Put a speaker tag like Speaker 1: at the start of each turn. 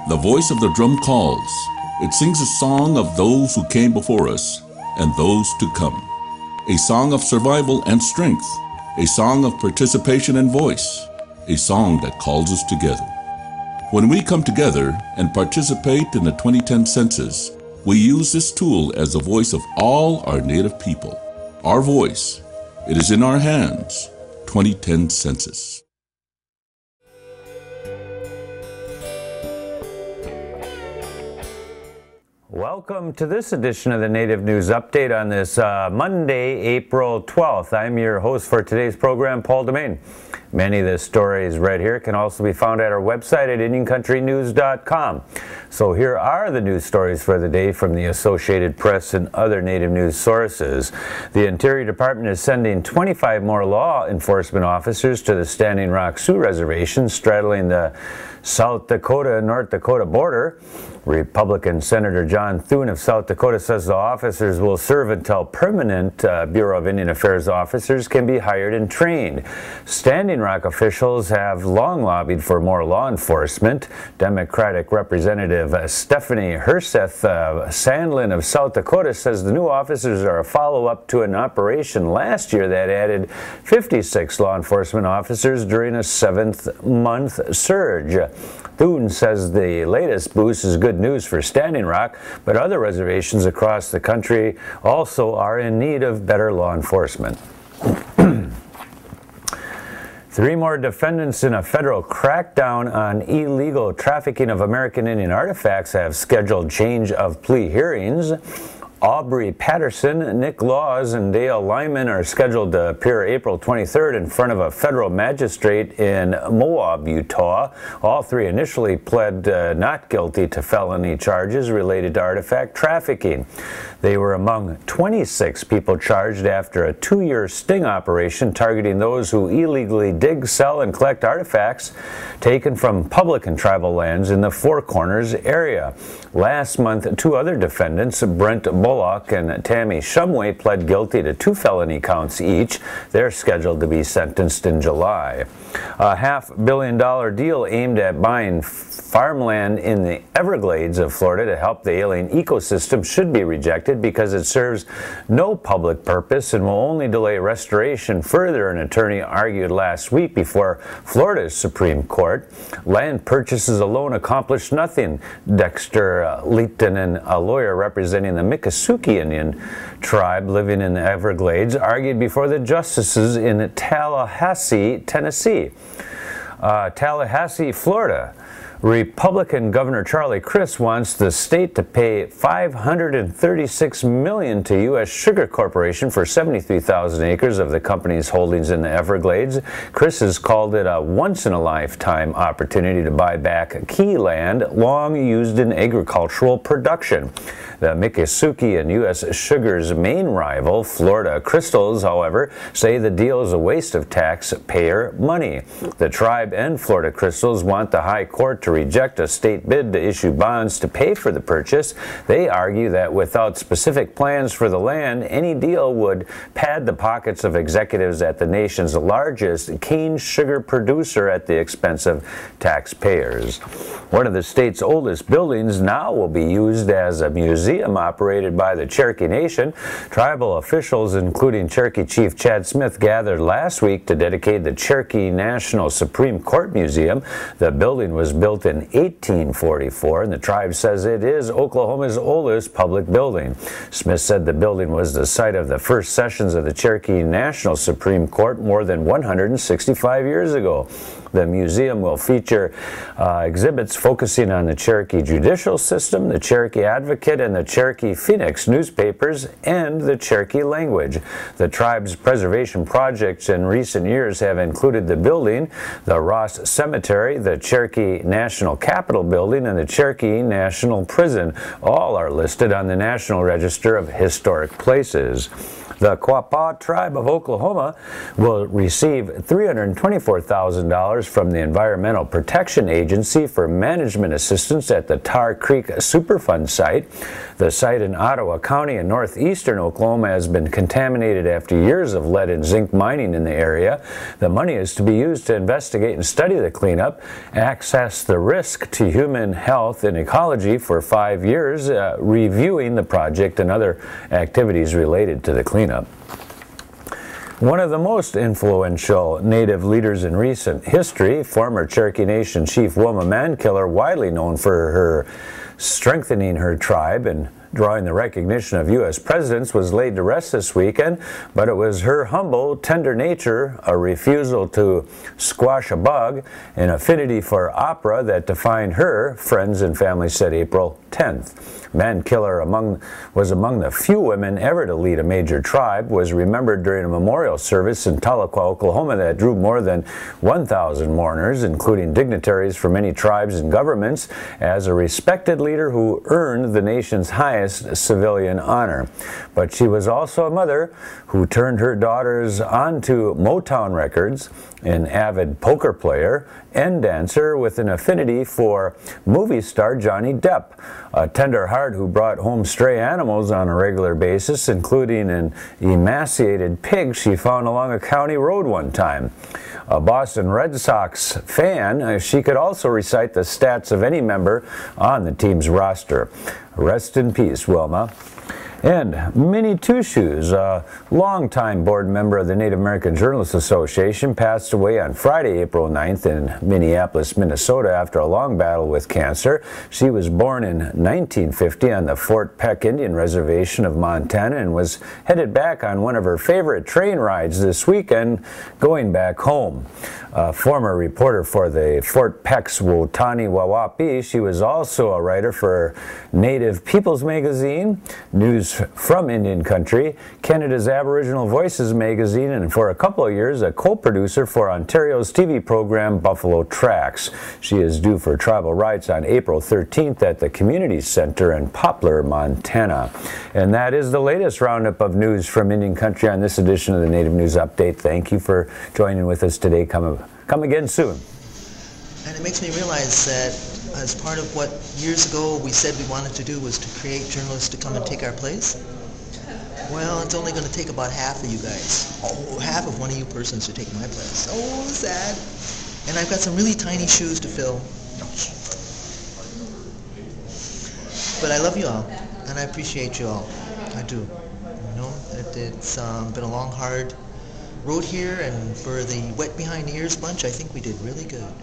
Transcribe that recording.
Speaker 1: The voice of the drum calls. It sings a song of those who came before us and those to come. A song of survival and strength. A song of participation and voice. A song that calls us together. When we come together and participate in the 2010 census, we use this tool as the voice of all our Native people. Our voice. It is in our hands. 2010 census.
Speaker 2: Welcome to this edition of the Native News Update on this Monday, April 12th. I'm your host for today's program, Paul DeMain. Many of the stories right here can also be found at our website at IndianCountryNews.com. So here are the news stories for the day from the Associated Press and other Native news sources. The Interior Department is sending 25 more law enforcement officers to the Standing Rock Sioux Reservation straddling the South Dakota and North Dakota border. Republican Senator John Thune of South Dakota says the officers will serve until permanent Bureau of Indian Affairs officers can be hired and trained. Standing Rock officials have long lobbied for more law enforcement. Democratic Representative Stephanie Herseth Sandlin of South Dakota says the new officers are a follow-up to an operation last year that added 56 law enforcement officers during a 7th-month surge. Thune says the latest boost is good news for Standing Rock, but other reservations across the country also are in need of better law enforcement. 3 more defendants in a federal crackdown on illegal trafficking of American Indian artifacts have scheduled change of plea hearings. Aubrey Patterson, Nick Laws, and Dale Lyman are scheduled to appear April 23rd in front of a federal magistrate in Moab, Utah. All 3 initially pled not guilty to felony charges related to artifact trafficking. They were among 26 people charged after a 2-year sting operation targeting those who illegally dig, sell, and collect artifacts taken from public and tribal lands in the Four Corners area. Last month, 2 other defendants, Brent Bullock and Tammy Shumway, pled guilty to 2 felony counts each. They're scheduled to be sentenced in July. A $500 million deal aimed at buying farmland in the Everglades of Florida to help the alien ecosystem should be rejected because it serves no public purpose and will only delay restoration further, an attorney argued last week before Florida's Supreme Court. Land purchases alone accomplish nothing, Dexter Leetonen, a lawyer representing the Miccosukee Indian tribe living in the Everglades, argued before the justices in Tallahassee, Tennessee. Tallahassee, Florida. Republican Governor Charlie Crist wants the state to pay $536 million to U.S. Sugar Corporation for 73,000 acres of the company's holdings in the Everglades. Crist has called it a once-in-a-lifetime opportunity to buy back key land long used in agricultural production. The Miccosukee and U.S. Sugar's main rival, Florida Crystals, however, say the deal is a waste of taxpayer money. The tribe and Florida Crystals want the High Court to reject a state bid to issue bonds to pay for the purchase. They argue that without specific plans for the land, any deal would pad the pockets of executives at the nation's largest cane sugar producer at the expense of taxpayers. One of the state's oldest buildings now will be used as a museum operated by the Cherokee Nation. Tribal officials, including Cherokee Chief Chad Smith, gathered last week to dedicate the Cherokee National Supreme Court Museum. The building was built in 1844, and the tribe says it is Oklahoma's oldest public building. Smith said the building was the site of the first sessions of the Cherokee National Supreme Court more than 165 years ago. The museum will feature exhibits focusing on the Cherokee judicial system, the Cherokee Advocate, and the Cherokee Phoenix newspapers, and the Cherokee language. The tribe's preservation projects in recent years have included the building, the Ross Cemetery, the Cherokee National Capitol Building, and the Cherokee National Prison. All are listed on the National Register of Historic Places. The Courte tribe of Oklahoma will receive $324,000 from the Environmental Protection Agency for management assistance at the Tar Creek Superfund site. The site in Ottawa County in northeastern Oklahoma has been contaminated after years of lead and zinc mining in the area. The money is to be used to investigate and study the cleanup, assess the risk to human health and ecology for 5 years, reviewing the project and other activities related to the cleanup. One of the most influential Native leaders in recent history, former Cherokee Nation Chief Wilma Mankiller, widely known for her strengthening her tribe and drawing the recognition of U.S. presidents, was laid to rest this weekend, but it was her humble, tender nature, a refusal to squash a bug, an affinity for opera that defined her, friends and family said April 10th. Mankiller was among the few women ever to lead a major tribe, was remembered during a memorial service in Tahlequah, Oklahoma that drew more than 1,000 mourners, including dignitaries from many tribes and governments, as a respected leader who earned the nation's highest civilian honor. But she was also a mother who turned her daughters onto Motown records, an avid poker player and dancer with an affinity for movie star Johnny Depp, a tender heart who brought home stray animals on a regular basis, including an emaciated pig she found along a county road one time. A Boston Red Sox fan, she could also recite the stats of any member on the team's roster. Rest in peace, Wilma. And Minnie Two Shoes, a longtime board member of the Native American Journalists Association, passed away on Friday, April 9th in Minneapolis, Minnesota after a long battle with cancer. She was born in 1950 on the Fort Peck Indian Reservation of Montana and was headed back on one of her favorite train rides this weekend, going back home. A former reporter for the Fort Peck's Wotani Wawapi, she was also a writer for Native Peoples magazine, News from Indian Country, Canada's Aboriginal Voices magazine, and for a couple of years a co-producer for Ontario's TV program Buffalo Tracks. She is due for tribal rights on April 13th at the Community Center in Poplar, Montana. And that is the latest roundup of news from Indian Country on this edition of the Native News Update. Thank you for joining with us today. Come again soon.
Speaker 3: And it makes me realize that as part of what years ago we said we wanted to do was to create journalists to come and take our place. Well, it's only going to take about half of you guys. Oh, half of one of you persons to take my place. Oh, sad. And I've got some really tiny shoes to fill. But I love you all, and I appreciate you all. I do. You know, it's been a long, hard road here, and for the wet behind the ears bunch, I think we did really good.